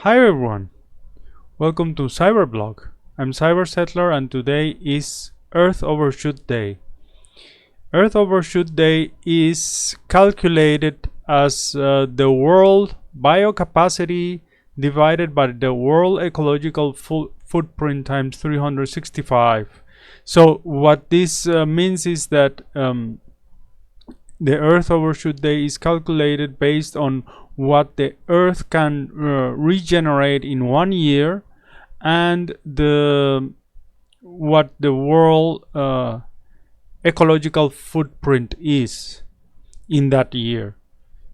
Hi everyone, welcome to Cyberblog. I'm Cyber Settler and today is Earth Overshoot Day. Earth Overshoot Day is calculated as the world biocapacity divided by the world ecological footprint times 365. So what this means is that the Earth Overshoot Day is calculated based on what the Earth can regenerate in 1 year and what the world ecological footprint is in that year.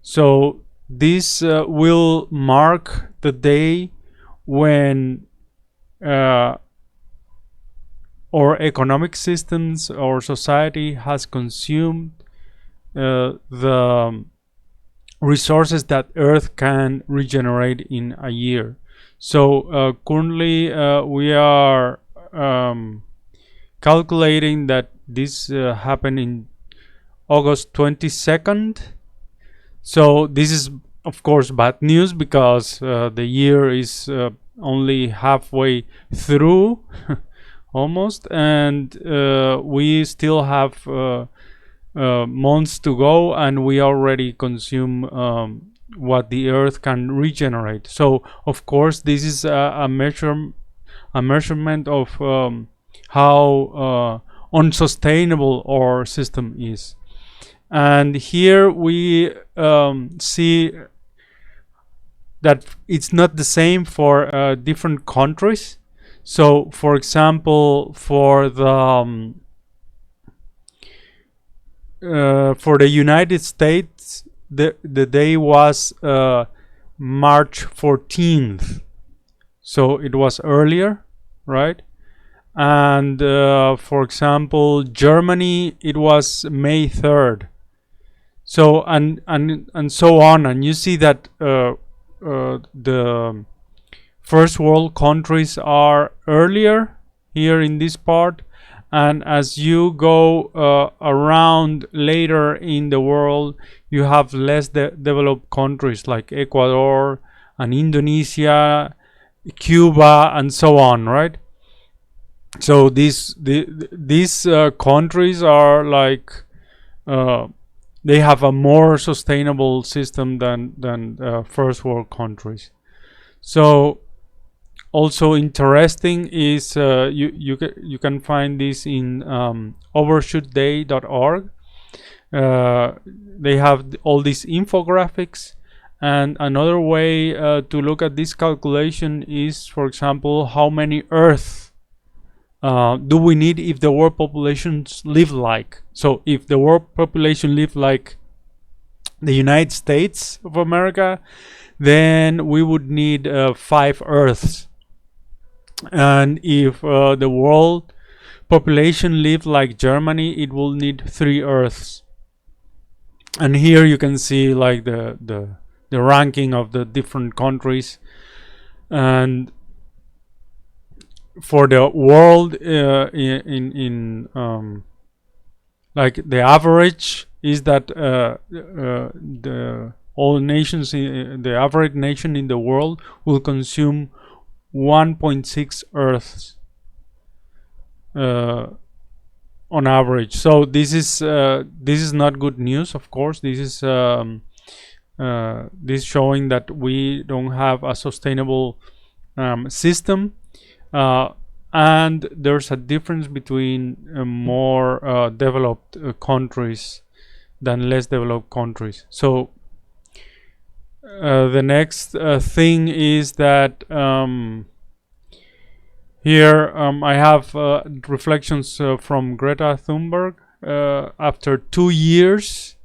So this will mark the day when our economic systems or society has consumed the resources that Earth can regenerate in a year. So currently we are calculating that this happened in August 22nd. So this is of course bad news because the year is only halfway through almost, and we still have months to go, and we already consume what the Earth can regenerate. So of course this is a measurement of how unsustainable our system is. And here we see that it's not the same for different countries. So for example, for the United States, the day was March 14th, so it was earlier, right? And for example, Germany, it was May 3rd. So and so on, and you see that the first world countries are earlier here in this part. And as you go around later in the world, you have less developed countries like Ecuador and Indonesia, Cuba, and so on, right? So these countries are like they have a more sustainable system than first world countries. So also interesting is you can find this in overshootday.org. They have all these infographics, and another way to look at this calculation is, for example, how many Earth do we need if the world populations live like. So if the world population live like the United States of America, then we would need 5 Earths. And if the world population lived like Germany, it will need 3 Earths. And here you can see like the ranking of the different countries. And for the world in like the average is that the all nations, the average nation in the world will consume 1.6 Earths on average. So this is not good news. Of course, this is this showing that we don't have a sustainable system, and there's a difference between more developed countries than less developed countries. So the next thing is that here I have reflections from Greta Thunberg after 2 years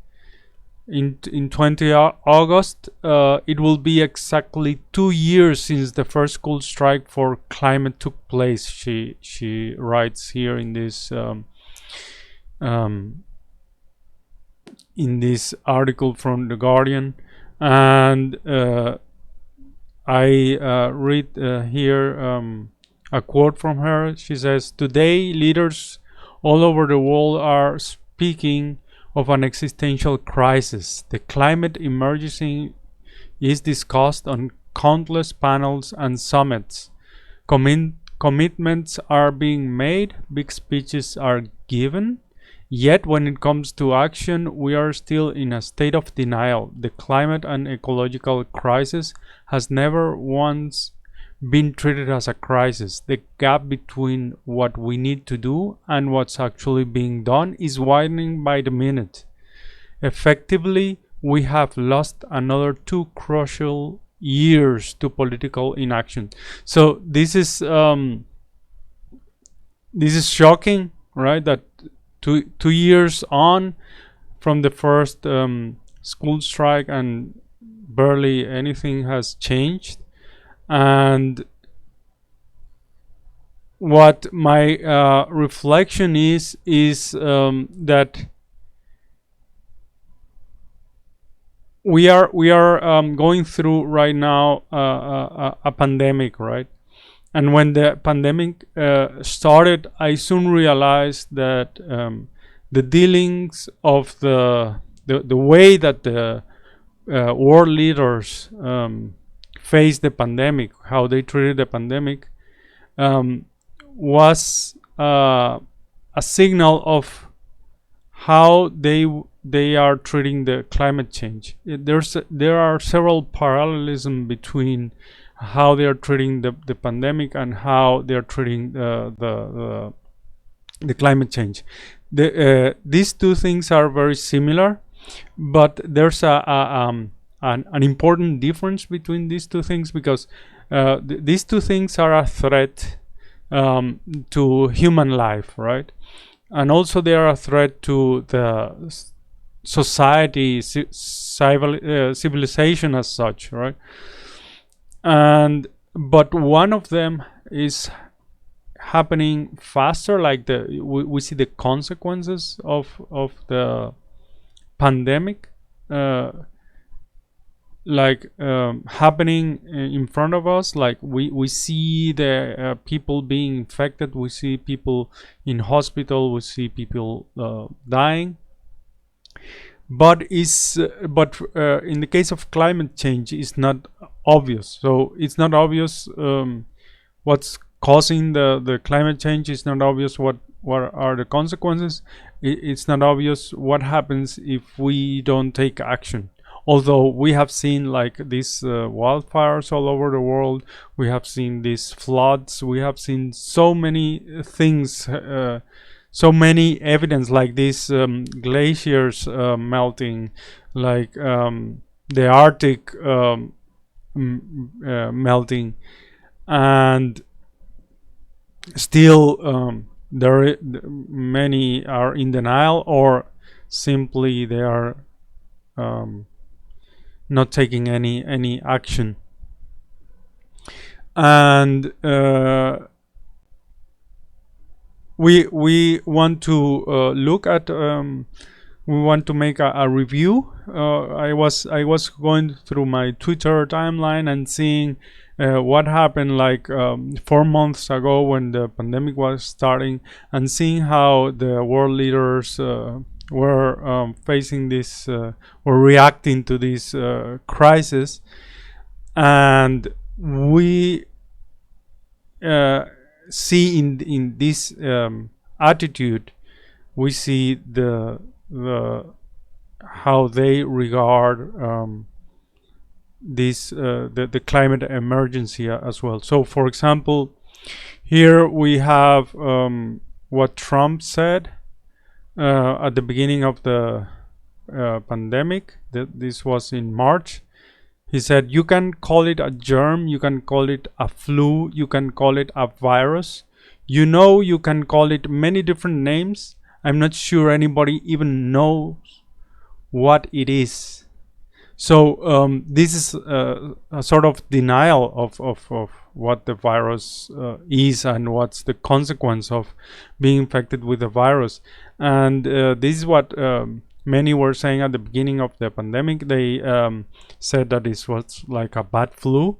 in 20 August. It will be exactly 2 years since the first school strike for climate took place. She writes here in this article from The Guardian. And I read here a quote from her. She says, "Today, leaders all over the world are speaking of an existential crisis. The climate emergency is discussed on countless panels and summits. Commitments are being made, big speeches are given, yet when it comes to action, we are still in a state of denial. The climate and ecological crisis has never once been treated as a crisis. The gap between what we need to do and what's actually being done is widening by the minute. Effectively, we have lost another 2 crucial years to political inaction. So this is shocking, right? That 2 years on from the first school strike, and barely anything has changed. And what my reflection is that we are going through right now a pandemic, right? And when the pandemic started, I soon realized that the dealings of the way that the world leaders faced the pandemic, how they treated the pandemic, was a signal of how they are treating the climate change. There are several parallelism between how they are treating the pandemic and how they are treating the climate change. These two things are very similar, but there's an important difference between these two things, because these two things are a threat to human life, right? And also they are a threat to the society, civilization as such, right? And but one of them is happening faster, like we see the consequences of the pandemic happening in front of us. Like we see the people being infected, we see people in hospital, we see people dying. But in the case of climate change, it's not obvious. So it's not obvious what's causing the climate change. It's not obvious what are the consequences. It's not obvious what happens if we don't take action. Although we have seen like these wildfires all over the world, we have seen these floods, we have seen so many things, so many evidence, like these glaciers melting, like the Arctic melting, and still many are in denial, or simply they are not taking any action. And we want to look at we want to make a review. I was going through my Twitter timeline and seeing what happened like 4 months ago when the pandemic was starting, and seeing how the world leaders were facing this, were reacting to this crisis. And we see in this attitude, we see the how they regard this the climate emergency as well. So for example, here we have what Trump said at the beginning of the pandemic. This was in March. He said, you can call it a germ, you can call it a flu, you can call it a virus. You know, you can call it many different names. I'm not sure anybody even knows what it is. So this is a sort of denial of what the virus is, and what's the consequence of being infected with the virus. And this is what many were saying at the beginning of the pandemic. They said that this was like a bad flu,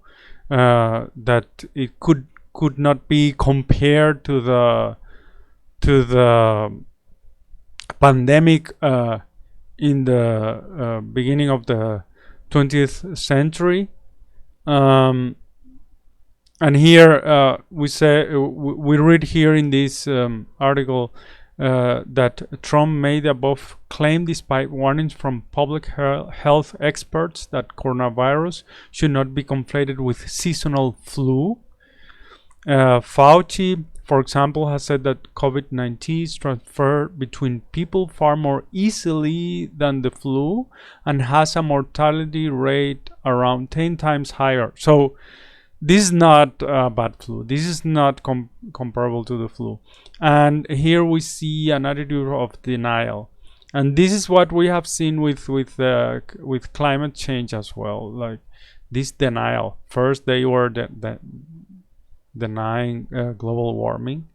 that it could not be compared to the pandemic in the beginning of the 20th century. Um, and here we say we read here in this article that Trump made the above claim despite warnings from public health experts that coronavirus should not be conflated with seasonal flu. Fauci, for example, has said that COVID-19 is transferred between people far more easily than the flu and has a mortality rate around 10 times higher. So this is not a bad flu. This is not comparable to the flu. And here we see an attitude of denial. And this is what we have seen with climate change as well. Like this denial. First, they were denying global warming.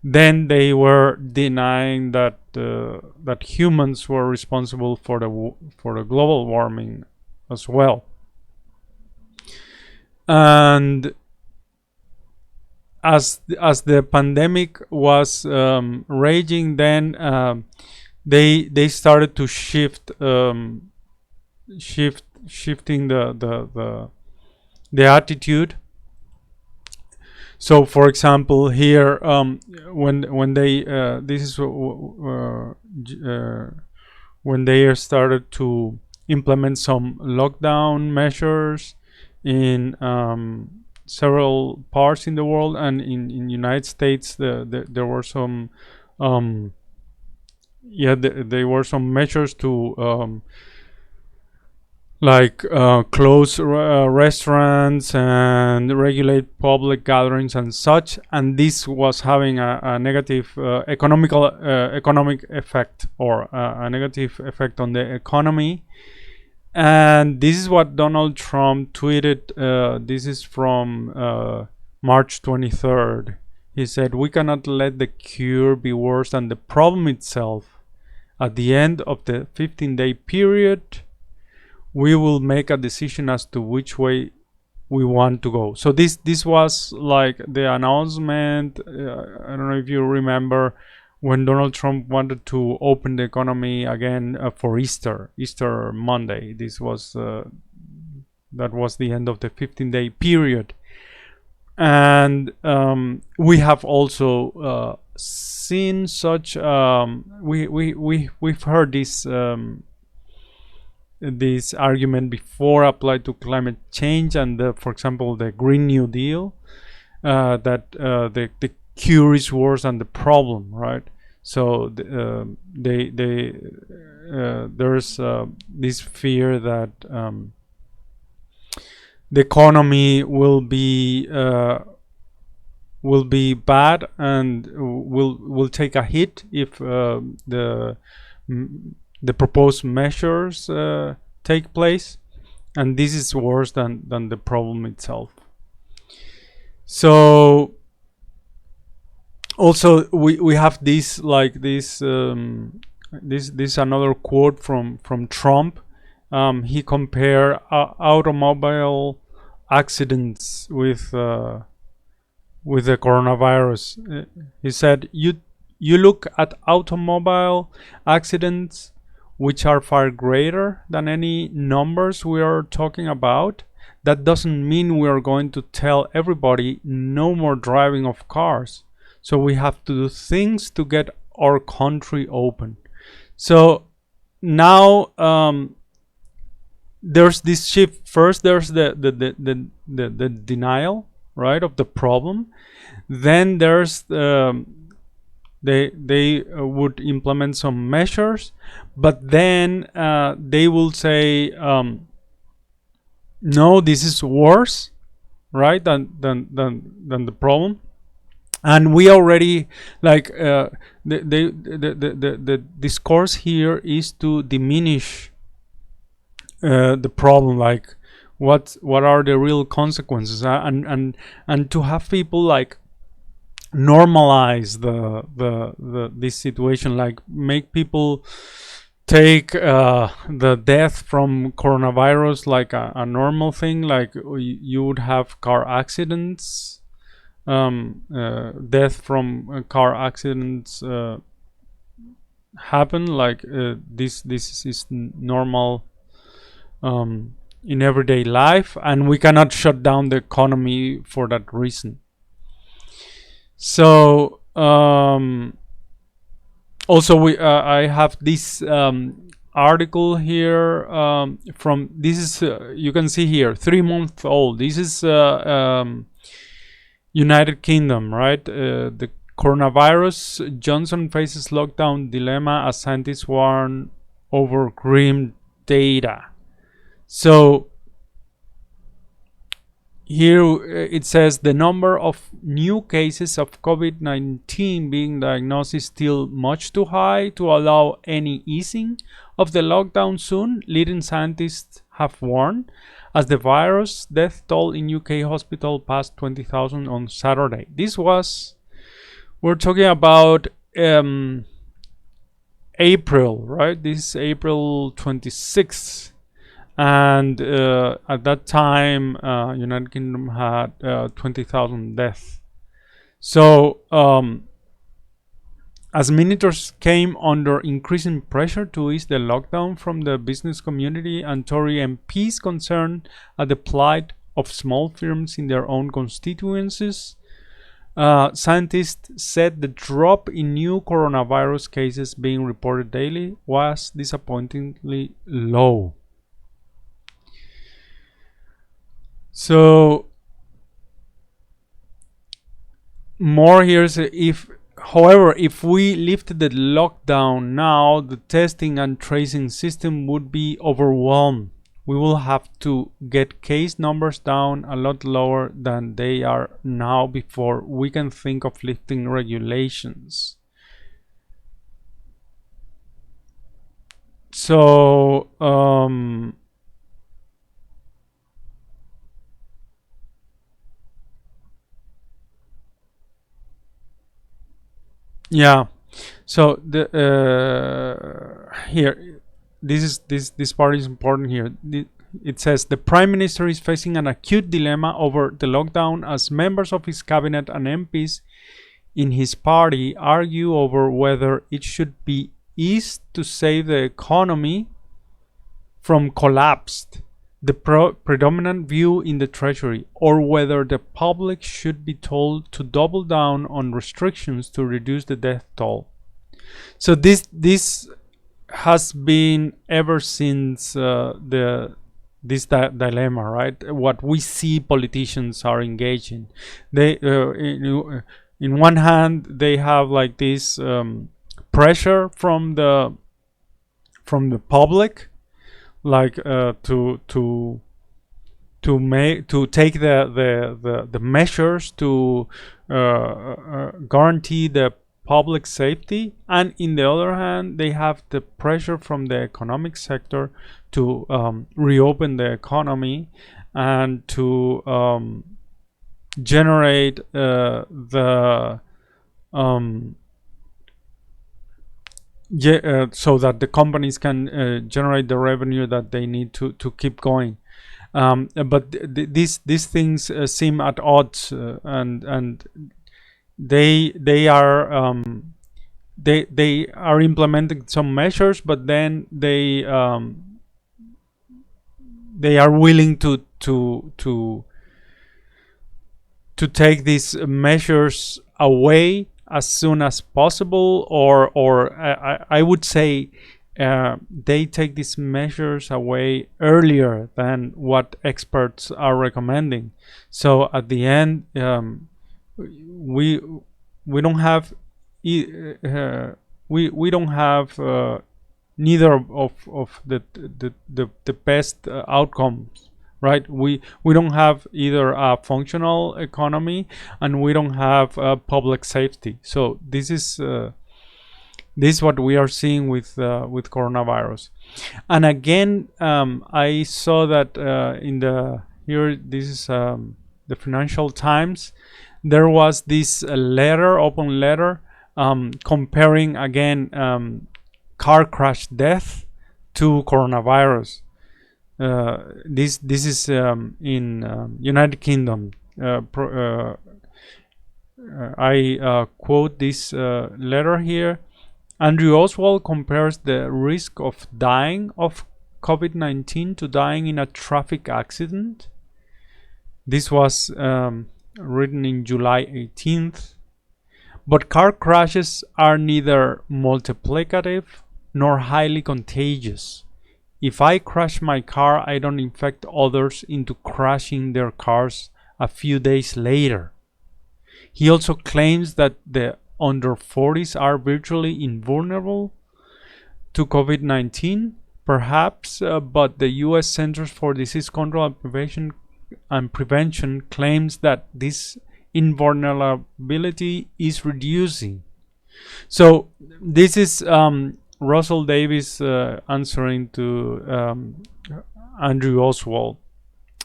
Then they were denying that that humans were responsible for the global warming as well. And as the pandemic was raging, then they started to shifting the attitude. So, for example, here when they this is when they started to implement some lockdown measures in several parts in the world, and in United States there were some there were some measures to like close restaurants and regulate public gatherings and such, and this was having a negative economic effect, or a negative effect on the economy. And this is what Donald Trump tweeted. This is from March 23rd. He said, "We cannot let the cure be worse than the problem itself. At the end of the 15-day period, we will make a decision as to which way we want to go." So this was like the announcement. I don't know if you remember when Donald Trump wanted to open the economy again for Easter Monday. This was that was the end of the 15-day period. And we have also seen such we've heard this argument before applied to climate change and for example the Green New Deal, that the cure is worse than the problem, right? So there's this fear that the economy will be bad and will take a hit if the proposed measures take place, and this is worse than the problem itself. So also we have this this another quote from Trump. He compared automobile accidents with the coronavirus. He said, you look at automobile accidents, which are far greater than any numbers we are talking about. That doesn't mean we are going to tell everybody no more driving of cars. So we have to do things to get our country open. So now there's this shift. First, there's the denial, right, of the problem. Then there's they would implement some measures, but then they will say no, this is worse, right, than the problem. And we already like the discourse here is to diminish the problem, like what are the real consequences, and to have people like normalize this situation, like make people take the death from coronavirus like a normal thing, like you would have car accidents, death from car accidents happen, like this is normal in everyday life, and we cannot shut down the economy for that reason. So also I have this article here from this is you can see here 3 month old. This is United Kingdom, right? The coronavirus, Johnson faces lockdown dilemma as scientists warn over grim data. So here it says the number of new cases of COVID-19 being diagnosed is still much too high to allow any easing of the lockdown soon, leading scientists have warned, as the virus death toll in UK hospital passed 20,000 on Saturday. We're talking about April, right? This is April 26th. And at that time, United Kingdom had 20,000 deaths. So as ministers came under increasing pressure to ease the lockdown from the business community and Tory MPs concerned at the plight of small firms in their own constituencies, scientists said the drop in new coronavirus cases being reported daily was disappointingly low. So more here is however, if we lift the lockdown now, the testing and tracing system would be overwhelmed. We will have to get case numbers down a lot lower than they are now before we can think of lifting regulations. So yeah, so the here this part is important here. It says the Prime Minister is facing an acute dilemma over the lockdown as members of his cabinet and MPs in his party argue over whether it should be eased to save the economy from collapse, the predominant view in the Treasury, or whether the public should be told to double down on restrictions to reduce the death toll. So this has been ever since this dilemma, right? What we see politicians are engaged in. They in one hand they have like this pressure from the public, like to take the measures to guarantee the public safety, and in the other hand they have the pressure from the economic sector to reopen the economy and to generate so that the companies can generate the revenue that they need to keep going. But these things seem at odds, and they are implementing some measures, but then they are willing to take these measures away as soon as possible, or I would say they take these measures away earlier than what experts are recommending. So at the end, we don't have we don't have neither of the best outcomes, right? We don't have either a functional economy, and we don't have public safety. So this is what we are seeing with coronavirus. And again, I saw that in the here, this is the Financial Times. There was this open letter, comparing again car crash death to coronavirus. This is in United Kingdom. I quote this letter here. Andrew Oswald compares the risk of dying of COVID-19 to dying in a traffic accident. This was written in July 18th. But car crashes are neither multiplicative nor highly contagious. If I crash my car, I don't infect others into crashing their cars a few days later. He also claims that the under 40s are virtually invulnerable to COVID-19, perhaps, but the U.S. Centers for Disease Control and Prevention claims that this invulnerability is reducing. So this is Russell Davies answering to Andrew Oswald.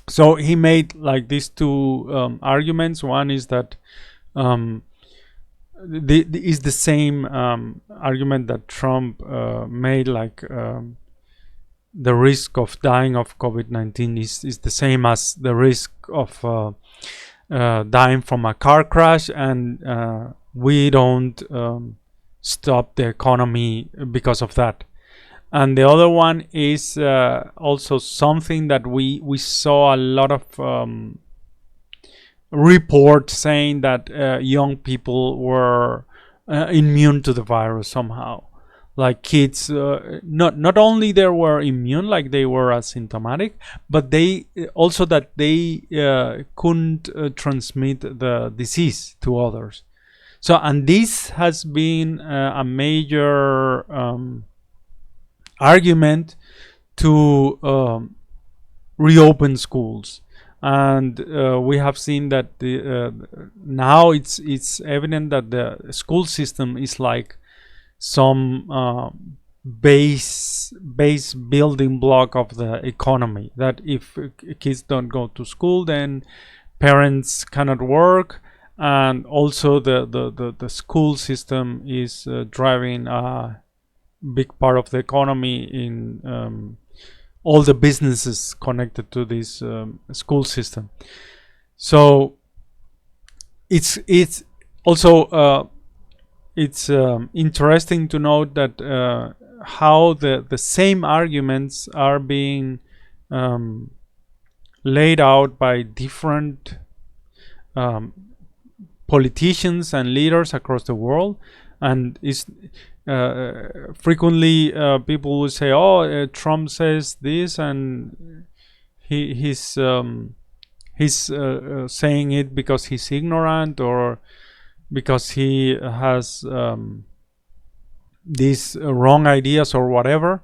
So he made like these two arguments. One is that is the same argument that Trump made, like the risk of dying of COVID-19 is the same as the risk of dying from a car crash, and we don't stop the economy because of that. And the other one is also something that we saw a lot of reports saying that young people were immune to the virus somehow. Like kids, not only they were immune, like they were asymptomatic, but they also that they couldn't transmit the disease to others. So, and this has been a major argument to reopen schools. And we have seen that now it's evident that the school system is like some base building block of the economy, that if kids don't go to school, then parents cannot work, and also the school system is driving a big part of the economy in all the businesses connected to this school system. So it's also it's interesting to note that how the same arguments are being laid out by different politicians and leaders across the world. And is frequently people will say, "Oh, Trump says this, and he's saying it because he's ignorant, or because he has these wrong ideas or whatever."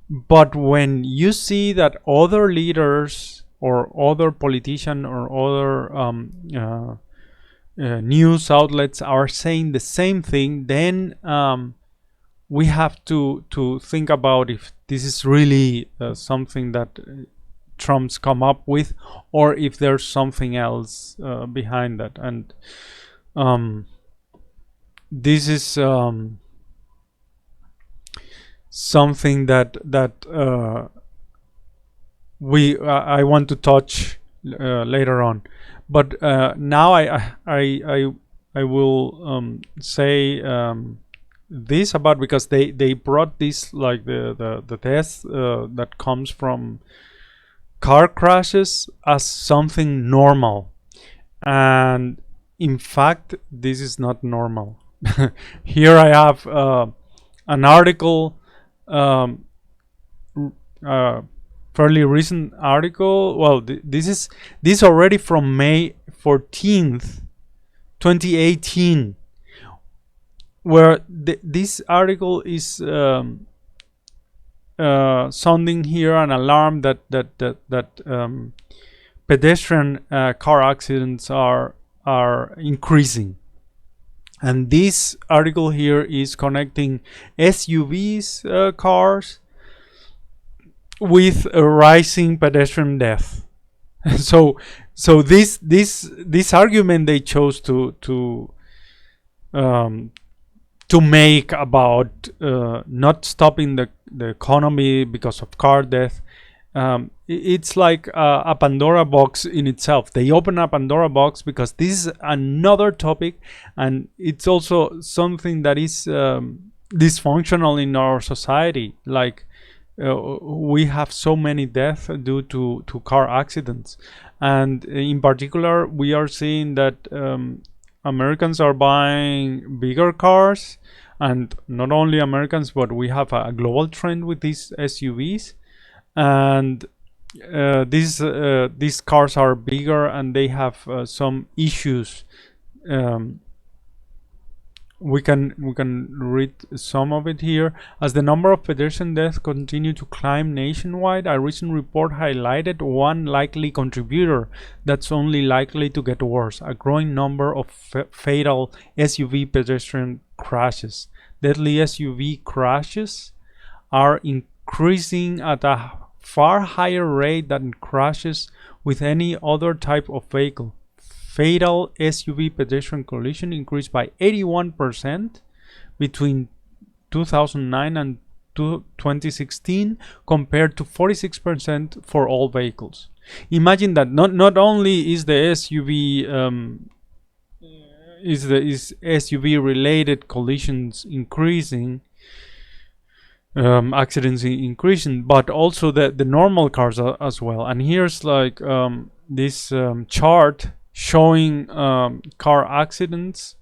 But when you see that other leaders or other politicians or other news outlets are saying the same thing, then we have to think about if this is really something that Trump's come up with, or if there's something else behind that. And this is something that I want to touch later on. But now I will say this about, because they brought this, like the death that comes from car crashes, as something normal, and in fact this is not normal. Here I have an article, fairly recent article. Well, this is already from May 14th 2018, where this article is sounding here an alarm that pedestrian car accidents are increasing. And this article here is connecting SUVs, cars, with a rising pedestrian death. so this argument they chose to make about not stopping the economy because of car death, it's like a Pandora box in itself. They open a Pandora box because this is another topic, and it's also something that is dysfunctional in our society. Like we have so many deaths due to car accidents. And in particular, we are seeing that Americans are buying bigger cars, and not only Americans, but we have a global trend with these SUVs. And these cars are bigger, and they have some issues. Um, we can read some of it here. As the number of pedestrian deaths continue to climb nationwide, a recent report highlighted one likely contributor that's only likely to get worse: a growing number of fatal SUV pedestrian crashes. Deadly SUV crashes are increasing at a far higher rate than crashes with any other type of vehicle. Fatal SUV pedestrian collision increased by 81% between 2009 and 2016, compared to 46% for all vehicles. Imagine that not only is the SUV is SUV related collisions increasing, accidents increasing, but also the normal cars as well. And here's like this chart showing car accidents,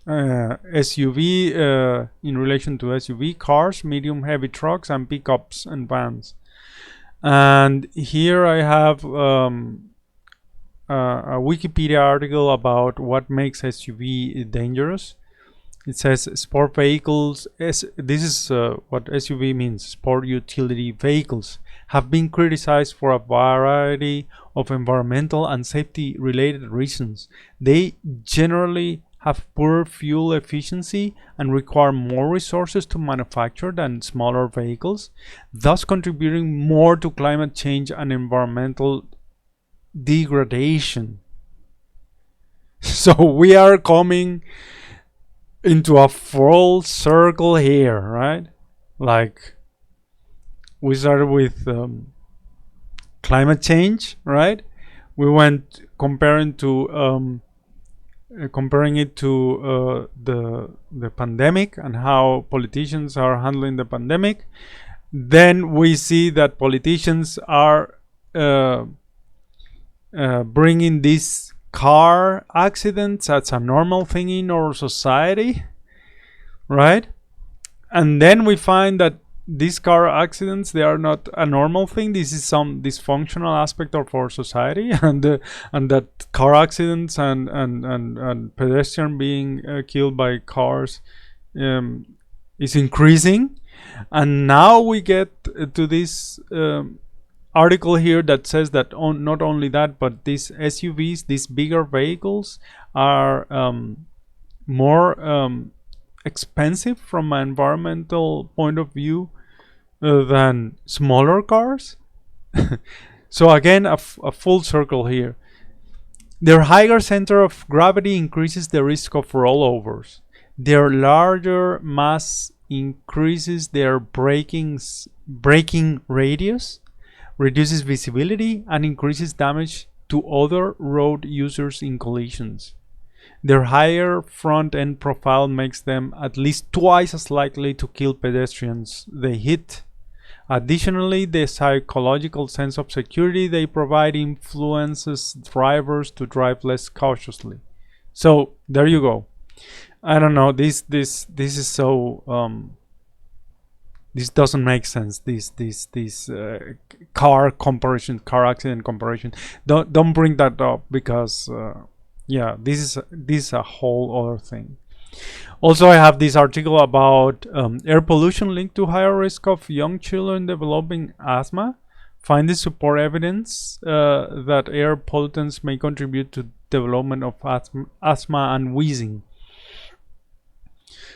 SUV in relation to SUV cars, medium heavy trucks, and pickups and vans. And here I have a Wikipedia article about what makes SUV dangerous. It says sport vehicles, this is what SUV means, sport utility vehicles, have been criticized for a variety of environmental and safety related reasons. They generally have poor fuel efficiency and require more resources to manufacture than smaller vehicles, thus contributing more to climate change and environmental degradation. So we are coming into a full circle here, right? Like, we started with climate change, right? We went comparing it to the pandemic and how politicians are handling the pandemic. Then we see that politicians are bringing these car accidents as a normal thing in our society, right? And then we find that these car accidents, they are not a normal thing. This is some dysfunctional aspect of our society, and that car accidents and pedestrian being killed by cars is increasing. And now we get to this article here that says that not only that, but these SUVs, these bigger vehicles, are more expensive from an environmental point of view than smaller cars. So again, a full circle here. Their higher center of gravity increases the risk of rollovers. Their larger mass increases their braking radius, reduces visibility, and increases damage to other road users in collisions. Their higher front end profile makes them at least twice as likely to kill pedestrians they hit. Additionally, the psychological sense of security they provide influences drivers to drive less cautiously. So there you go. I don't know. This is so. This doesn't make sense. This car accident comparison. Don't bring that up, because yeah, this is a whole other thing. Also, I have this article about air pollution linked to higher risk of young children developing asthma. Findings support evidence that air pollutants may contribute to development of asthma and wheezing.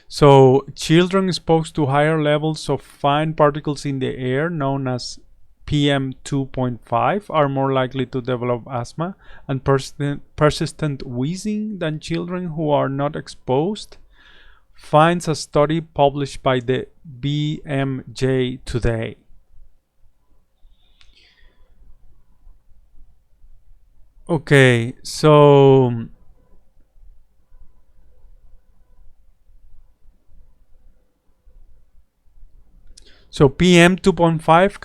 So, children exposed to higher levels of fine particles in the air, known as PM 2.5, are more likely to develop asthma and persistent wheezing than children who are not exposed, finds a study published by the BMJ Today. Okay, so So PM 2.5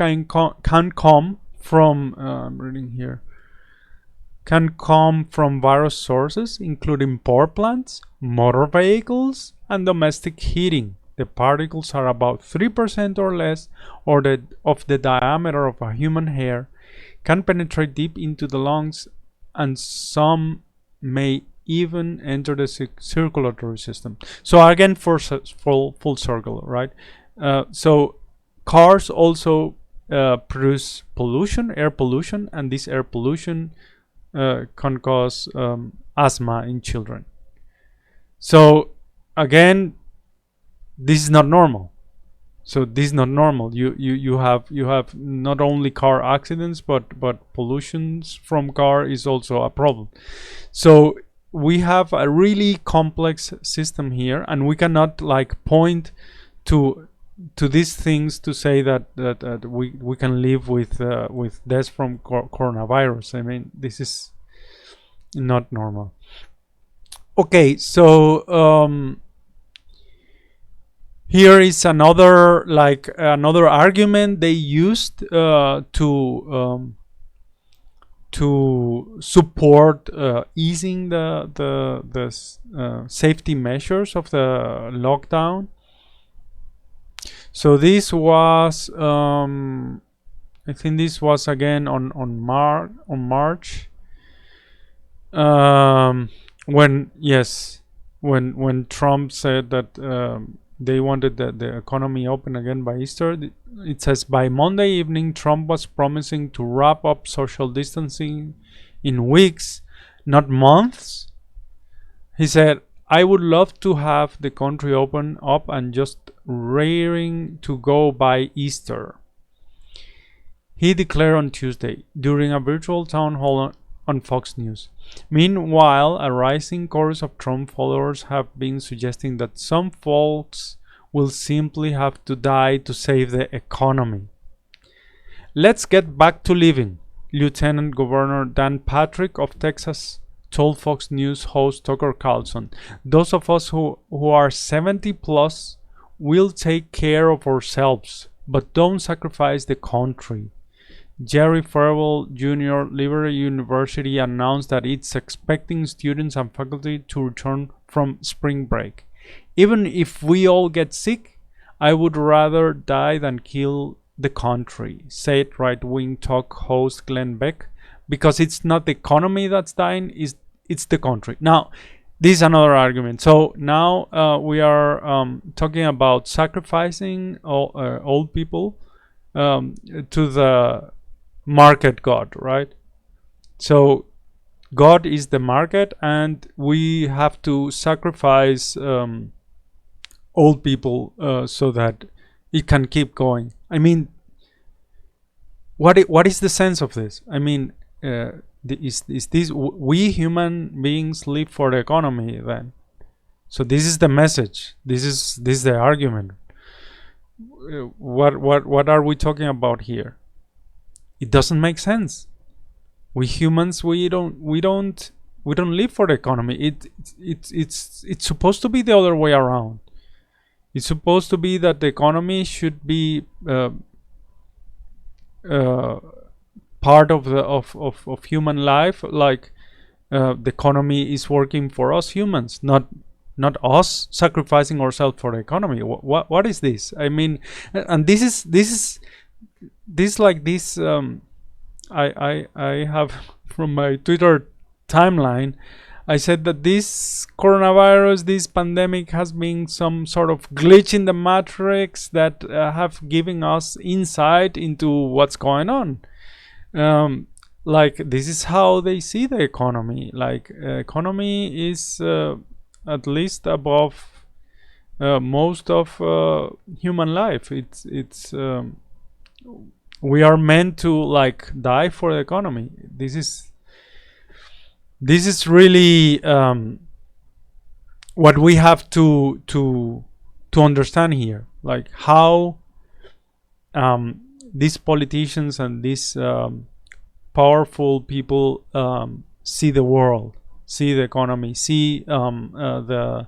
can come from I'm reading here, can come from various sources, including power plants, motor vehicles, and domestic heating. The particles are about 3% or less of the diameter of a human hair, can penetrate deep into the lungs, and some may even enter the circulatory system. So again, full circle, right? So cars also produce pollution, air pollution, and this air pollution can cause asthma in children. So again, this is not normal. So this is not normal. You have not only car accidents, but pollutions from car is also a problem. So we have a really complex system here, and we cannot like point to these things to say that we can live with deaths from coronavirus. I mean, this is not normal. Okay, so here is another argument they used to support easing the safety measures of the lockdown. So this was I think this was again on March, when Trump said that they wanted the economy open again by Easter. It says by Monday evening, Trump was promising to wrap up social distancing in weeks, not months. He said, I would love to have the country open up and just raring to go by Easter. He declared on Tuesday during a virtual town hall on Fox News. Meanwhile, a rising chorus of Trump followers have been suggesting that some folks will simply have to die to save the economy. Let's get back to living, Lieutenant Governor Dan Patrick of Texas told Fox News host Tucker Carlson. Those of us who are 70 plus will take care of ourselves, but don't sacrifice the country. Jerry Farwell Jr. Liberty University announced that it's expecting students and faculty to return from spring break. Even if we all get sick, I would rather die than kill the country, said right-wing talk host Glenn Beck, because it's not the economy that's dying, it's the country. Now, this is another argument. So now we are talking about sacrificing old people to the market god, right? So God is the market, and we have to sacrifice old people so that it can keep going. I mean, what is the sense of this? I mean, is this we human beings live for the economy then? So this is the message. This is the argument. What are we talking about here? It doesn't make sense. We humans, we don't live for the economy. It's supposed to be the other way around. It's supposed to be that the economy should be part of human life. Like the economy is working for us humans, not us sacrificing ourselves for the economy. What is this? I mean, and this is I have from my Twitter timeline, I said that this coronavirus, this pandemic, has been some sort of glitch in the matrix that have given us insight into what's going on. Like this is how they see the economy. Like economy is at least above most of human life. It's we are meant to like die for the economy. This is really what we have to understand here, like how these politicians and these powerful people see the world, see the economy, see the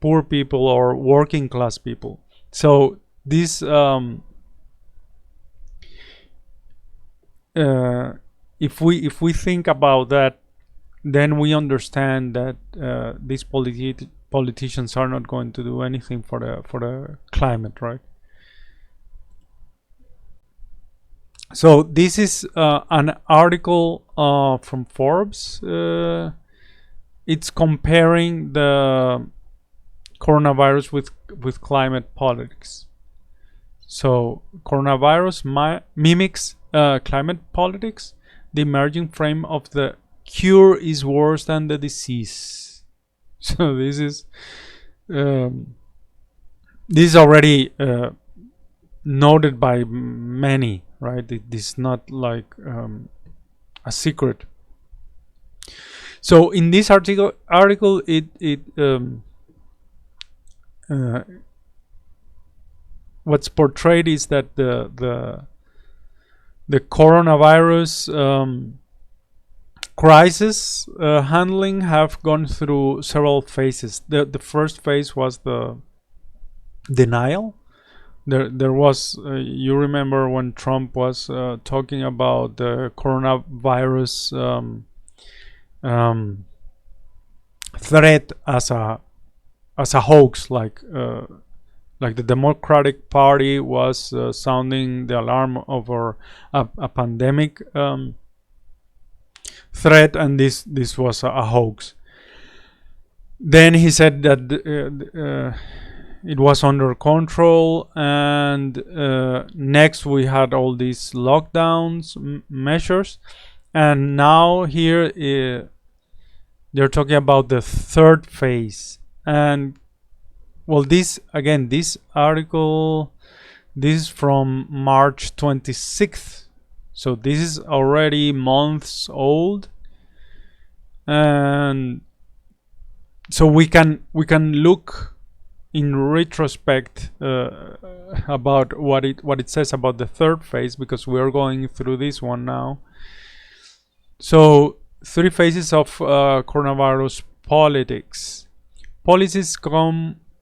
poor people or working class people. So this if we think about that, then we understand that these politicians are not going to do anything for the climate, right? So this is an article from Forbes. It's comparing the coronavirus with climate politics. So coronavirus mimics climate politics. The emerging frame of the cure is worse than the disease. So this is already noted by many, right? It is not like a secret. So in this article it what's portrayed is that the coronavirus crisis handling have gone through several phases. The first phase was the denial. There was you remember when Trump was talking about the coronavirus threat as a hoax, like the Democratic Party was sounding the alarm over a pandemic threat, and this was a hoax. Then he said that it was under control, and next we had all these lockdowns measures, and now here they're talking about the third phase. And well, this article, this is from March 26th, so this is already months old, and so we can look in retrospect about what it says about the third phase, because we are going through this one now. So 3 phases of coronavirus politics. Policies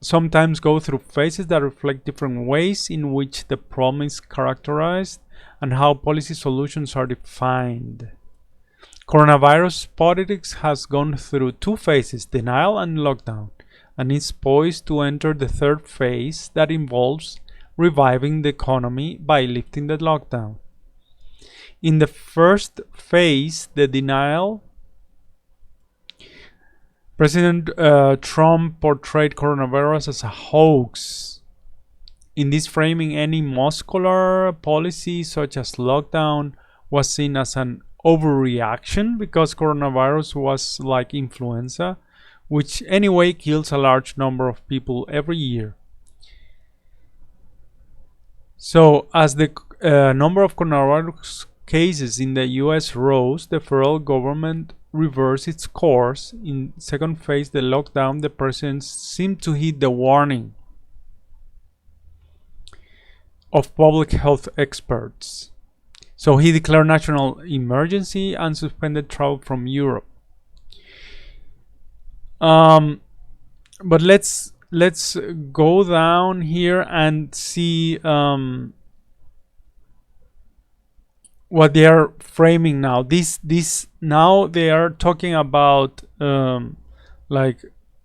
sometimes go through phases that reflect different ways in which the problem is characterized and how policy solutions are defined. Coronavirus politics has gone through 2 phases, denial and lockdown, and is poised to enter the third phase that involves reviving the economy by lifting the lockdown. In the first phase, the denial, President Trump portrayed coronavirus as a hoax. In this framing, any muscular policy such as lockdown was seen as an overreaction, because coronavirus was like influenza, which anyway kills a large number of people every year. So as the number of coronavirus cases in the US rose, the federal government reversed its course. In second phase, the lockdown, the president seemed to heed the warning of public health experts. So he declared national emergency and suspended travel from Europe. But let's go down here and see what they are framing now. This now they are talking about like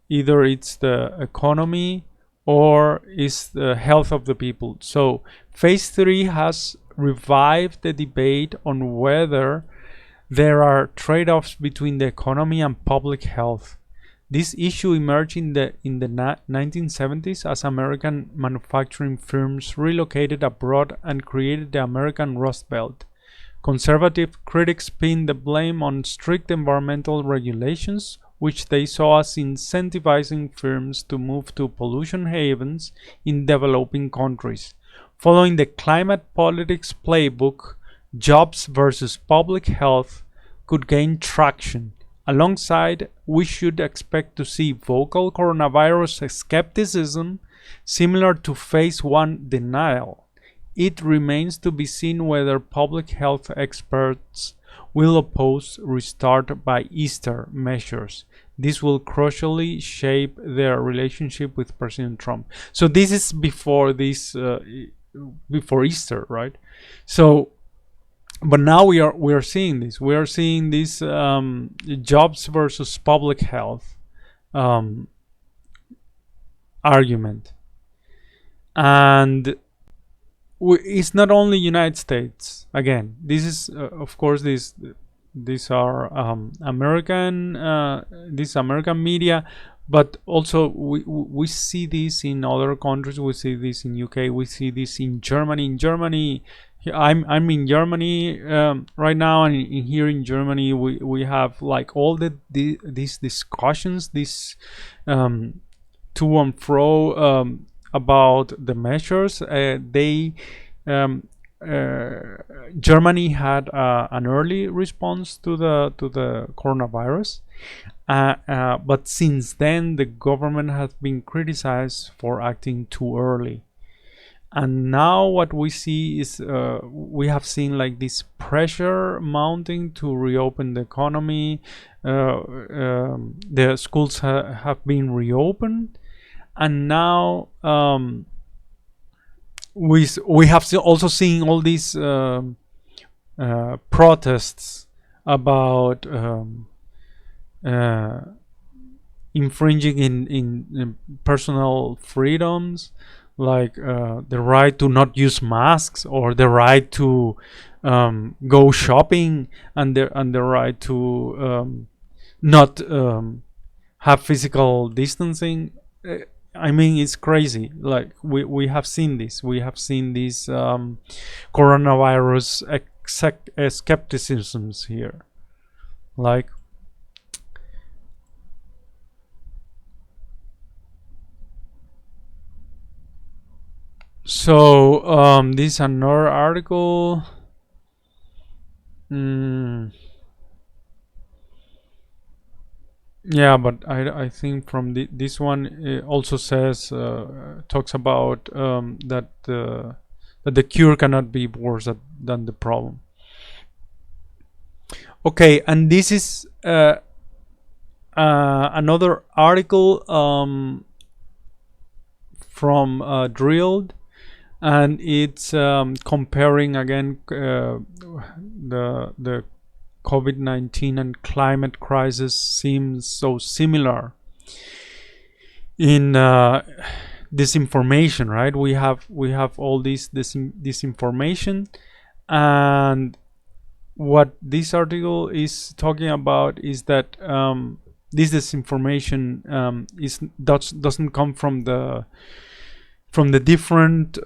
either it's the economy or it's the health of the people. So phase 3 has revived the debate on whether there are trade-offs between the economy and public health. This issue emerged in the 1970s as American manufacturing firms relocated abroad and created the American Rust Belt. Conservative critics pinned the blame on strict environmental regulations, which they saw as incentivizing firms to move to pollution havens in developing countries. Following the climate politics playbook, jobs versus public health could gain traction. Alongside, we should expect to see vocal coronavirus skepticism similar to phase 1 denial. It remains to be seen whether public health experts will oppose restart by Easter measures. This will crucially shape their relationship with President Trump. So this is before before Easter, right? So, but now we are seeing this. We are seeing this jobs versus public health um, argument, and it's not only United States. Again, this is of course these are this American media, but also we see this in other countries. We see this in UK. We see this in Germany. In Germany, I'm in Germany right now, and here in Germany we have like all these discussions, this to and fro about the measures. Germany had an early response to the coronavirus, but since then the government has been criticized for acting too early. And now what we see is we have seen like this pressure mounting to reopen the economy. The schools have been reopened, and now we have also seen all these protests about infringing in personal freedoms, like the right to not use masks, or the right to go shopping, and the right to not have physical distancing. I mean, it's crazy. Like we have seen this. We have seen these coronavirus skepticisms here. Like, so this is another article. Yeah, but I think from this one it also says talks about that the cure cannot be worse than the problem. Okay, and this is another article from Drilled, and it's comparing again the COVID-19 and climate crisis seems so similar in disinformation, right? We have all this disinformation, and what this article is talking about is that this disinformation doesn't come from the different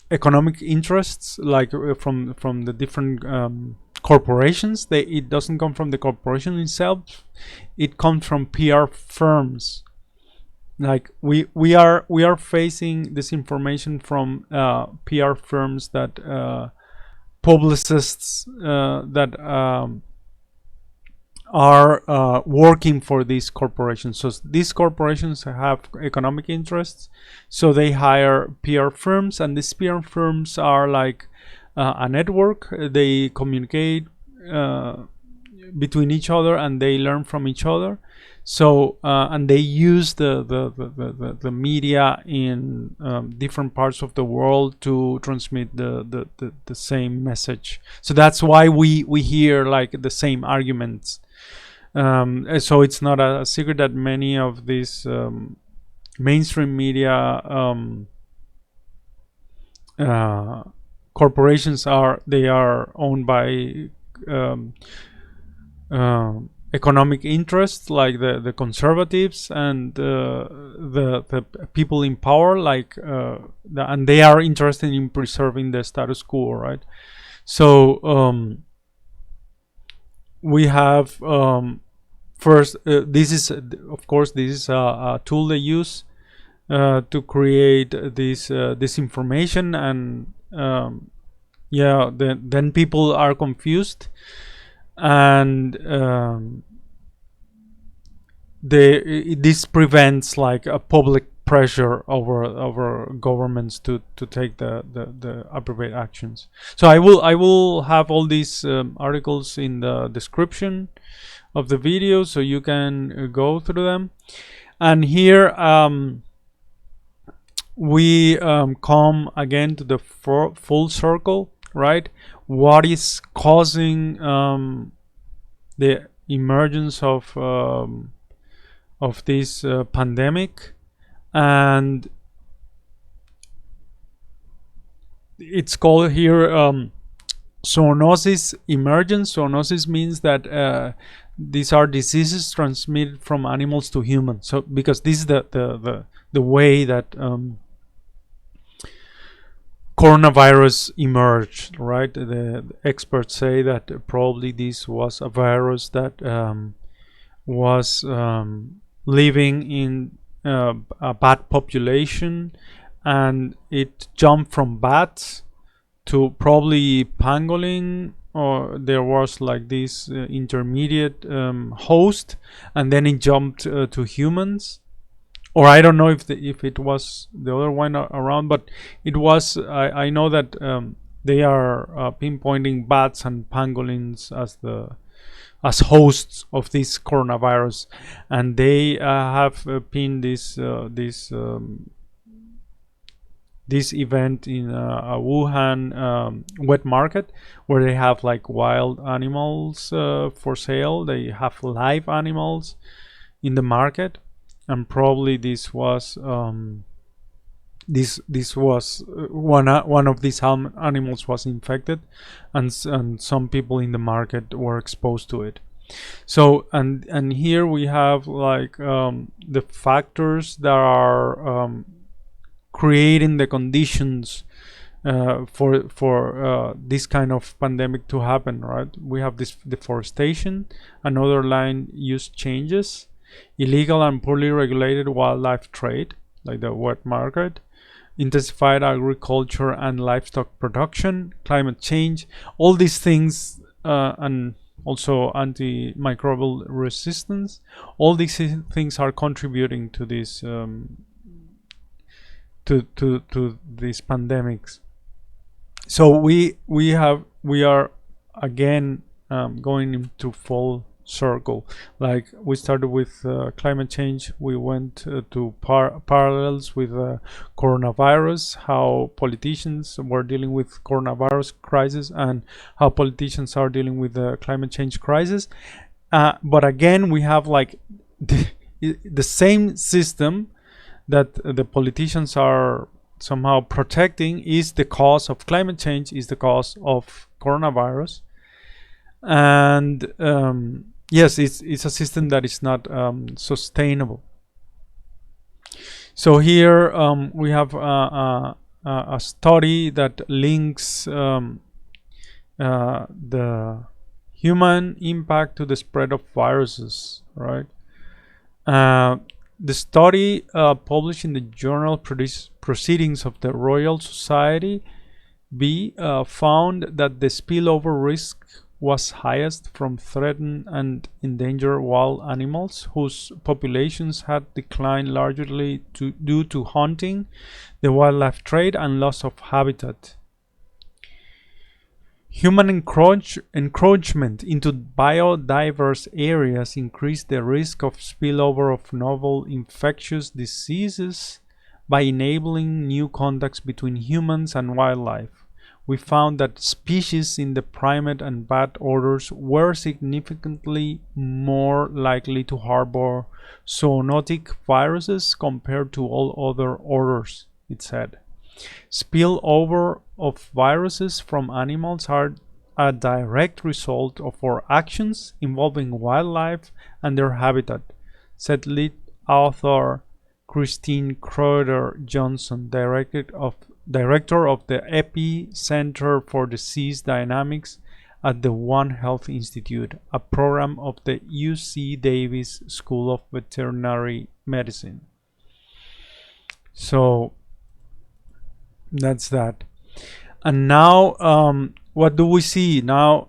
economic interests, like from the different corporations. It doesn't come from the corporation itself. It comes from PR firms. Like we are facing this information from PR firms, that publicists that are working for these corporations. So these corporations have economic interests, so they hire PR firms, and these PR firms are like a network. They communicate between each other, and they learn from each other. So and they use the media in different parts of the world to transmit the same message. So that's why we hear like the same arguments. So it's not a secret that many of these mainstream media corporations are owned by economic interests, like the conservatives and the people in power, like and they are interested in preserving the status quo, right? So we have first, this is of course this is a tool they use to create this information, and yeah, then people are confused, and this prevents like a public pressure over governments to take the appropriate actions. So I will have all these articles in the description of the video, so you can go through them. And here we come again to the full circle, right? What is causing the emergence of this pandemic? And it's called here zoonosis emergence. Zoonosis means that these are diseases transmitted from animals to humans. So because this is the way that coronavirus emerged, right? The experts say that probably this was a virus that was living in a bat population, and it jumped from bats to probably pangolin, or there was like this intermediate host, and then it jumped to humans. Or I don't know if it was the other one around, but it was. I know that they are pinpointing bats and pangolins as hosts of this coronavirus, and they have pinned this event in a Wuhan wet market, where they have like wild animals for sale. They have live animals in the market, and probably this was one of these animals was infected, and some people in the market were exposed to it. So and here we have like the factors that are creating the conditions for this kind of pandemic to happen, right? We have this deforestation, another land use changes, illegal and poorly regulated wildlife trade, like the wet market, intensified agriculture and livestock production, climate change, all these things, and also antimicrobial resistance. All these things are contributing to this to these pandemics. So we are again going into full circle. Like we started with climate change, we went to parallels with coronavirus, how politicians were dealing with coronavirus crisis, and how politicians are dealing with the climate change crisis. But again, we have like the same system that the politicians are somehow protecting is the cause of climate change, is the cause of coronavirus. And yes, it's a system that is not sustainable. So here we have a study that links the human impact to the spread of viruses, right? The study published in the journal Proceedings of the Royal Society B found that the spillover risk was highest from threatened and endangered wild animals whose populations had declined largely due to hunting, the wildlife trade, and loss of habitat. Human encroachment into biodiverse areas increased the risk of spillover of novel infectious diseases by enabling new contacts between humans and wildlife. We found that species in the primate and bat orders were significantly more likely to harbor zoonotic viruses compared to all other orders, it said. Spillover of viruses from animals are a direct result of our actions involving wildlife and their habitat, said lead author Christine Crowder Johnson, director of the Epicenter for Disease Dynamics at the One Health Institute, a program of the UC Davis School of Veterinary Medicine. So that's that. And now what do we see? Now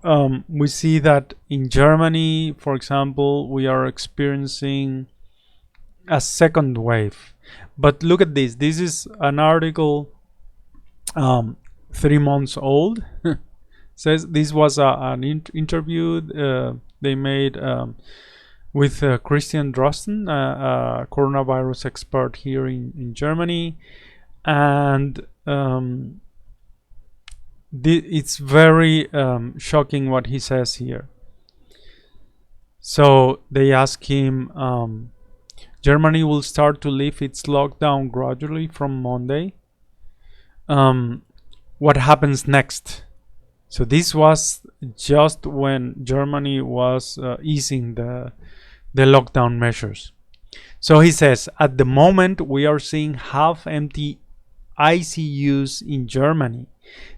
we see that in Germany, for example, we are experiencing a second wave. But look at this. This is an article, um, 3 months old. Says this was an interview they made with Christian Drosten, a coronavirus expert here in Germany, and it's very shocking what he says here. So they ask him, Germany will start to lift its lockdown gradually from Monday. What happens next? So this was just when Germany was easing the lockdown measures. So he says, at the moment we are seeing half empty ICUs in Germany.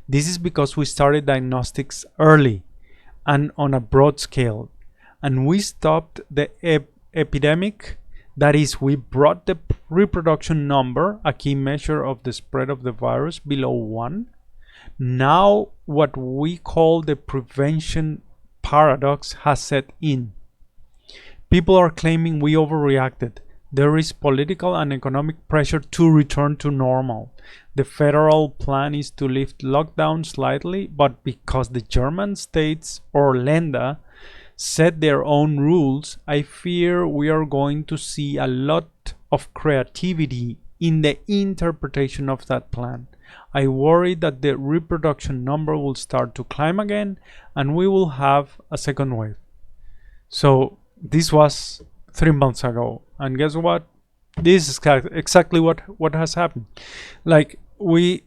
This is because we started diagnostics early and on a broad scale, and we stopped the epidemic. That is, we brought the reproduction number, a key measure of the spread of the virus, below 1. Now what we call the prevention paradox has set in. People are claiming we overreacted. There is political and economic pressure to return to normal. The federal plan is to lift lockdown slightly, but because the German states or Länder set their own rules, I fear we are going to see a lot of creativity in the interpretation of that plan. I worry that the reproduction number will start to climb again and we will have a second wave. So this was 3 months ago, and guess what? This is exactly what has happened. Like we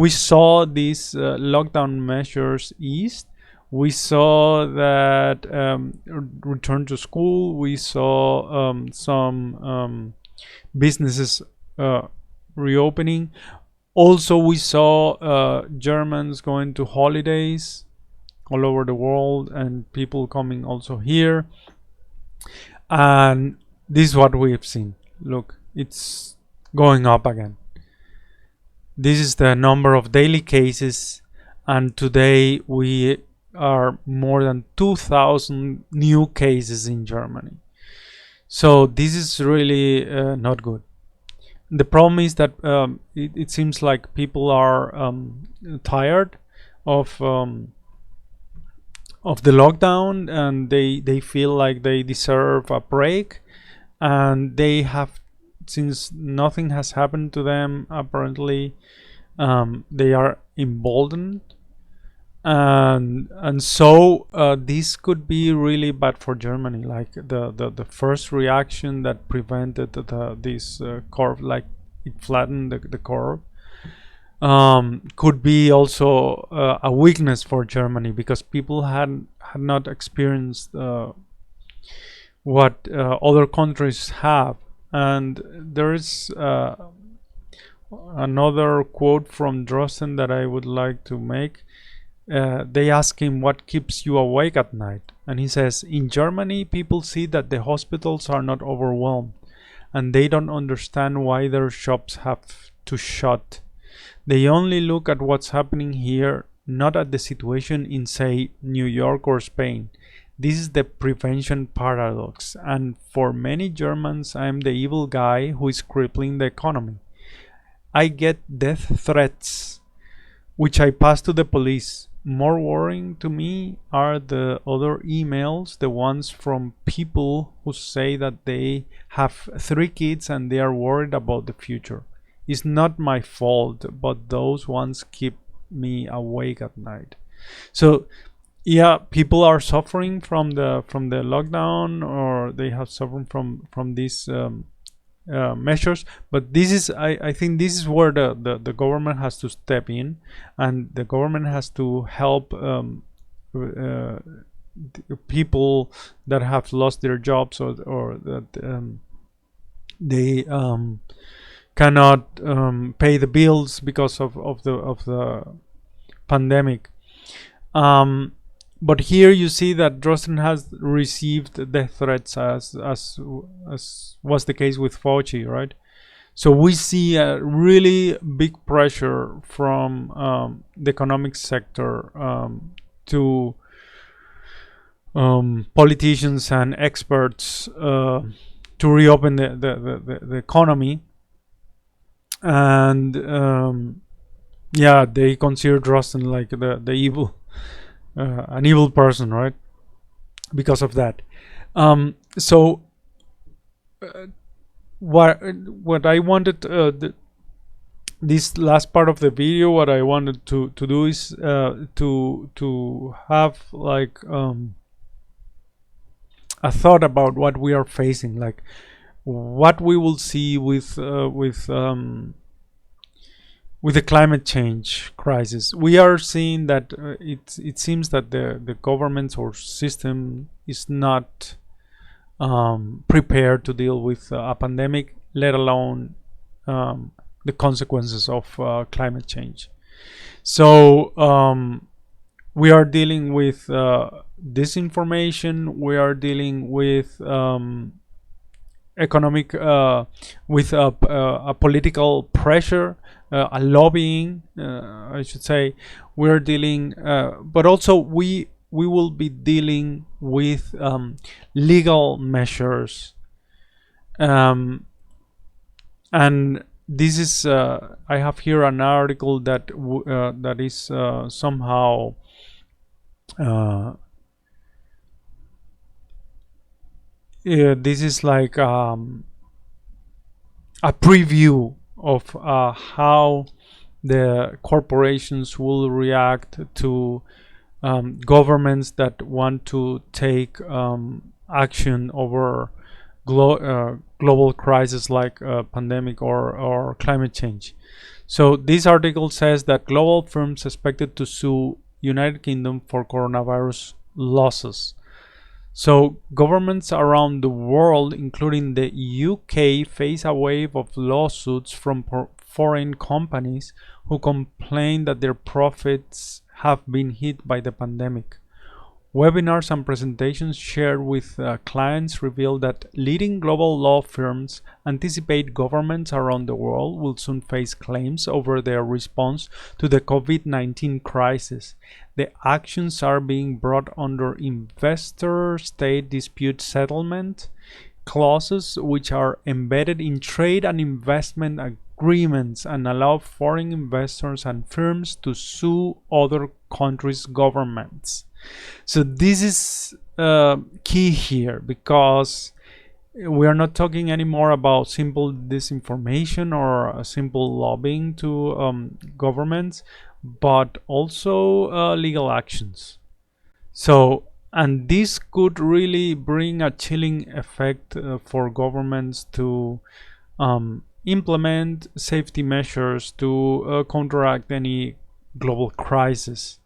saw these lockdown measures eased. We saw that return to school. We saw some businesses reopening. Also, we saw Germans going to holidays all over the world and people coming also here. And this is what we've seen. Look, it's going up again. This is the number of daily cases, and today we are more than 2,000 new cases in Germany. So this is really not good. The problem is that it seems like people are tired of the lockdown, and they feel like they deserve a break, and they have, since nothing has happened to them apparently, they are emboldened, and so this could be really bad for Germany. Like the first reaction that prevented this curve, like it flattened the curve, could be also a weakness for Germany, because people had not experienced what other countries have. And there is another quote from Drosten that I would like to make. They ask him, what keeps you awake at night? And he says, in Germany, people see that the hospitals are not overwhelmed, and they don't understand why their shops have to shut. They only look at what's happening here, not at the situation in, say, New York or Spain. This is the prevention paradox, and for many Germans, I am the evil guy who is crippling the economy. I get death threats, which I pass to the police. More worrying to me are the other emails, the ones from people who say that they have 3 kids and they are worried about the future. It's not my fault, but those ones keep me awake at night. So yeah, people are suffering from the lockdown, or they have suffered from these measures, but this is, I think this is where the government has to step in, and the government has to help people that have lost their jobs, or that they cannot pay the bills because of the pandemic. But here you see that Drosten has received death threats, as was the case with Fauci, right? So we see a really big pressure from the economic sector to politicians and experts to reopen the economy. And yeah, they consider Drosten like the evil, an evil person, right? Because of that. So what I wanted, this last part of the video, what I wanted to do is to have like a thought about what we are facing, like what we will see with the climate change crisis. We are seeing that it seems that the government or system is not prepared to deal with a pandemic, let alone the consequences of climate change. So we are dealing with disinformation. We are dealing with economic, with a political pressure, a lobbying, I should say. We're dealing, but also we will be dealing with legal measures, and this is I have here an article that that is somehow this is like a preview of how the corporations will react to governments that want to take action over global crises like pandemic or climate change. So this article says that global firms expected to sue United Kingdom for coronavirus losses. So governments around the world, including the UK, face a wave of lawsuits from foreign companies who complain that their profits have been hit by the pandemic. Webinars and presentations shared with clients reveal that leading global law firms anticipate governments around the world will soon face claims over their response to the COVID-19 crisis. The actions are being brought under investor-state dispute settlement clauses, which are embedded in trade and investment agreements and allow foreign investors and firms to sue other countries' governments. So this is key here, because we are not talking anymore about simple disinformation or simple lobbying to governments, but also legal actions. So, and this could really bring a chilling effect for governments to implement safety measures to counteract any global crisis.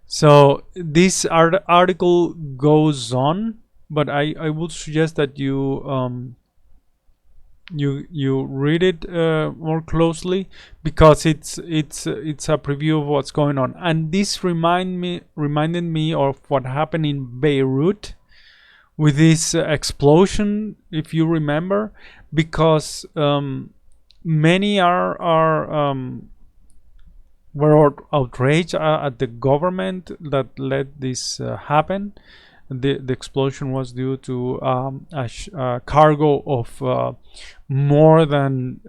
So this article goes on, but I would suggest that you you read it more closely, because it's a preview of what's going on. And this reminded me of what happened in Beirut with this explosion, if you remember, because many were outraged at the government that let this happen. The explosion was due to a cargo of more than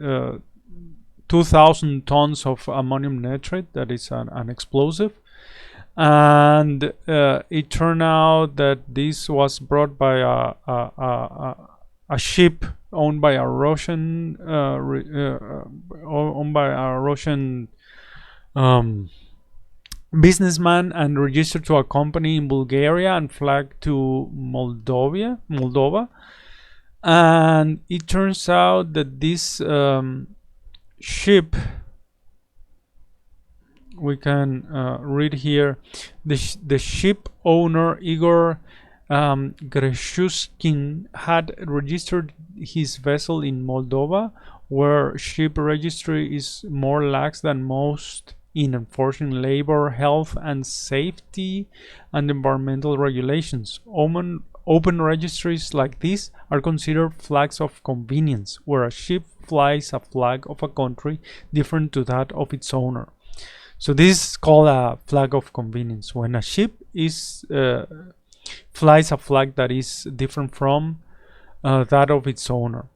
2,000 tons of ammonium nitrate, that is an explosive. And it turned out that this was brought by a ship owned by a Russian businessman, and registered to a company in Bulgaria and flagged to Moldova. And it turns out that this ship, we can read here, the ship owner Igor Greshuskin had registered his vessel in Moldova, where ship registry is more lax than most in enforcing labor, health and safety and environmental regulations. Open registries like this are considered flags of convenience, where a ship flies a flag of a country different to that of its owner. So this is called a flag of convenience, when a ship is flies a flag that is different from that of its owner.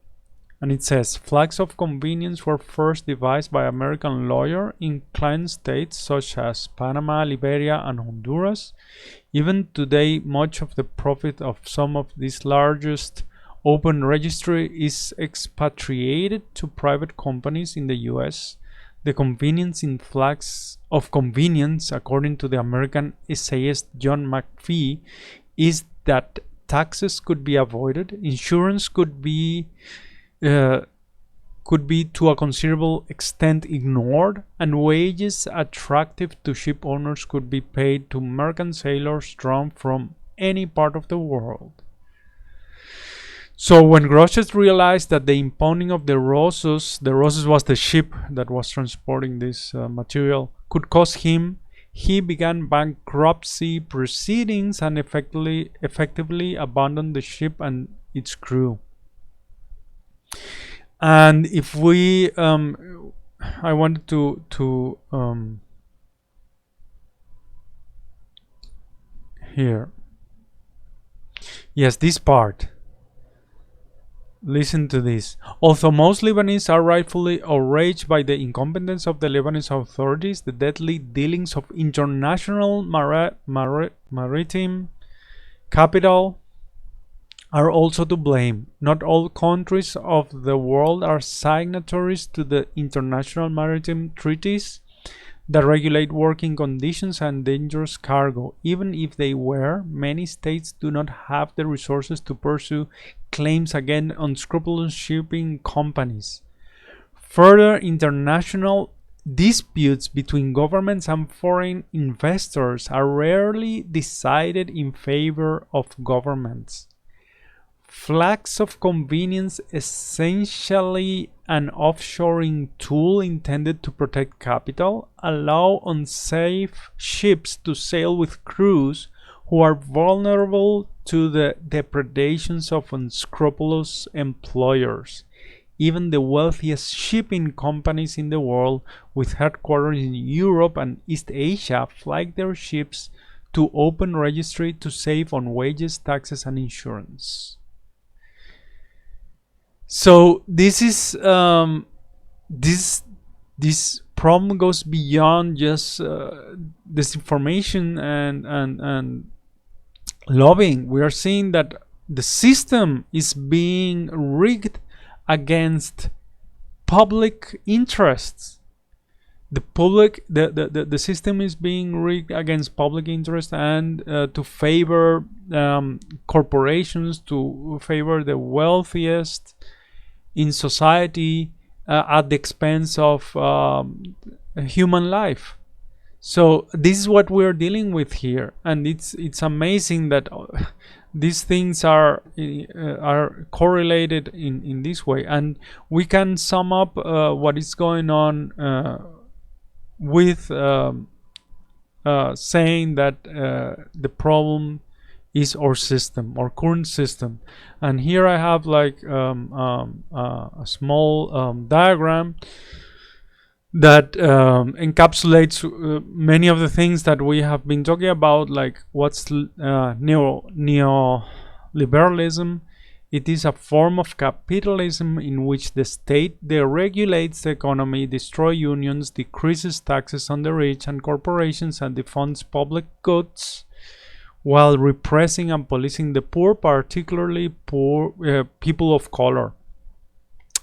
And it says, flags of convenience were first devised by American lawyer in client states such as Panama, Liberia, and Honduras. Even today, much of the profit of some of these largest open registry is expatriated to private companies in the US. The convenience in flags of convenience, according to the American essayist John McPhee, is that taxes could be avoided, insurance could be to a considerable extent ignored, and wages attractive to ship owners could be paid to merchant sailors drawn from any part of the world. So when Grotius realized that the impounding of the Rossus was the ship that was transporting this material, could cost him, he began bankruptcy proceedings and effectively abandoned the ship and its crew. And if we, I wanted to here, yes, this part. Listen to this. Although most Lebanese are rightfully outraged by the incompetence of the Lebanese authorities, the deadly dealings of international maritime capital are also to blame. Not all countries of the world are signatories to the international maritime treaties that regulate working conditions and dangerous cargo. Even if they were, many states do not have the resources to pursue claims against unscrupulous shipping companies. Further, international disputes between governments and foreign investors are rarely decided in favor of governments. Flags of convenience, essentially an offshoring tool intended to protect capital, allow unsafe ships to sail with crews who are vulnerable to the depredations of unscrupulous employers. Even the wealthiest shipping companies in the world, with headquarters in Europe and East Asia, flag their ships to open registry to save on wages, taxes, and insurance. So this is this problem goes beyond just disinformation and lobbying. We are seeing that the system is being rigged against public interests. The system is being rigged against public interest and to favor corporations, to favor the wealthiest in society at the expense of human life. So this is what we're dealing with here, and it's amazing that these things are correlated in this way. And we can sum up what is going on with saying that the problem is our system, our current system. And here I have like a small diagram that encapsulates many of the things that we have been talking about, like what's neoliberalism. It is a form of capitalism in which the state deregulates the economy, destroys unions, decreases taxes on the rich and corporations, and defunds public goods, while repressing and policing the poor, particularly poor people of color.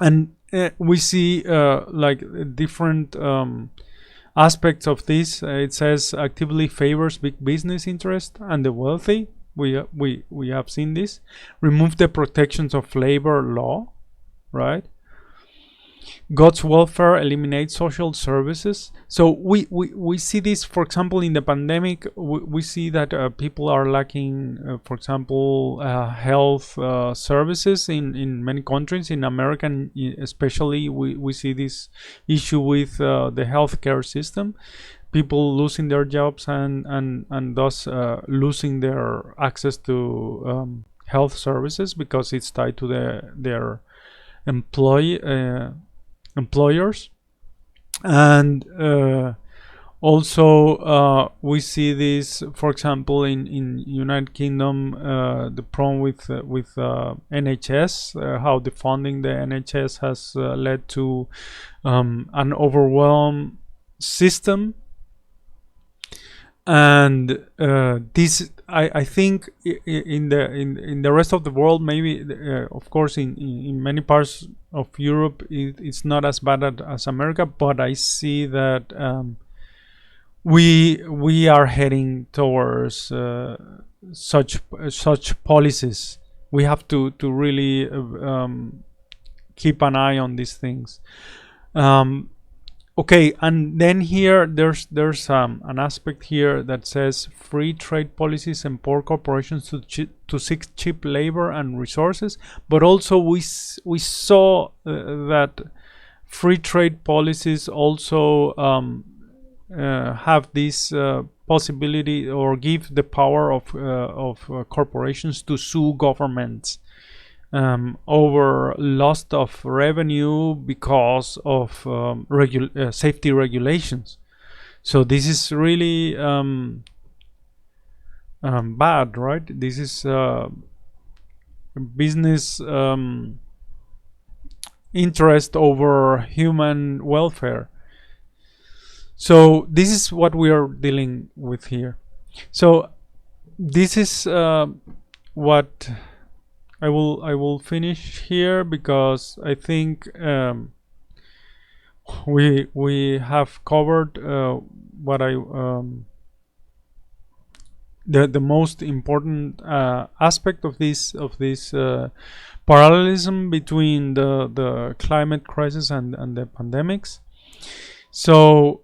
And we see like different aspects of this. It says actively favors big business interest and the wealthy. We have seen this. Remove the protections of labor law, right? God's welfare, eliminate social services. So we see this, for example, in the pandemic. We see that people are lacking, for example, health services in many countries. In America especially, we see this issue with the healthcare system. People losing their jobs and thus losing their access to health services because it's tied to their employers. And Also, we see this, for example, in United Kingdom, the problem with NHS, how defunding the NHS has led to an overwhelmed system. And this, I think, in the rest of the world, maybe, of course, in many parts of Europe, it's not as bad as America, but I see that we are heading towards such policies. We have to really keep an eye on these things. Okay, and then here there's an aspect here that says free trade policies empower corporations to seek cheap labor and resources, but also we saw that free trade policies also have this possibility, or give the power of corporations to sue governments over loss of revenue because of safety regulations. So this is really bad, right? This is business interest over human welfare. So this is what we are dealing with here. So this is what I will finish here, because I think we have covered what I the most important aspect of this parallelism between the climate crisis and the pandemics. So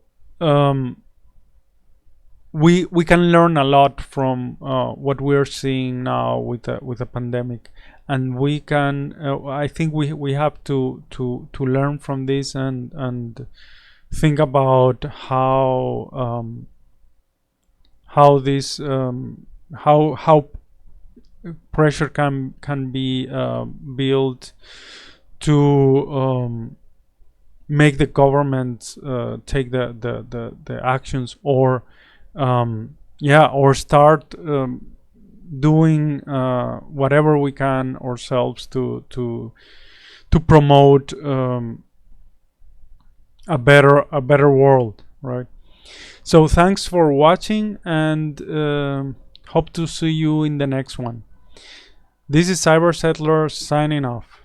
we can learn a lot from what we're seeing now with the pandemic, and we can I think we have to learn from this and think about how this how pressure can be built to make the government take the actions, or or start doing whatever we can ourselves to promote a better world, right? So thanks for watching, and hope to see you in the next one. This is Cyber Settler signing off.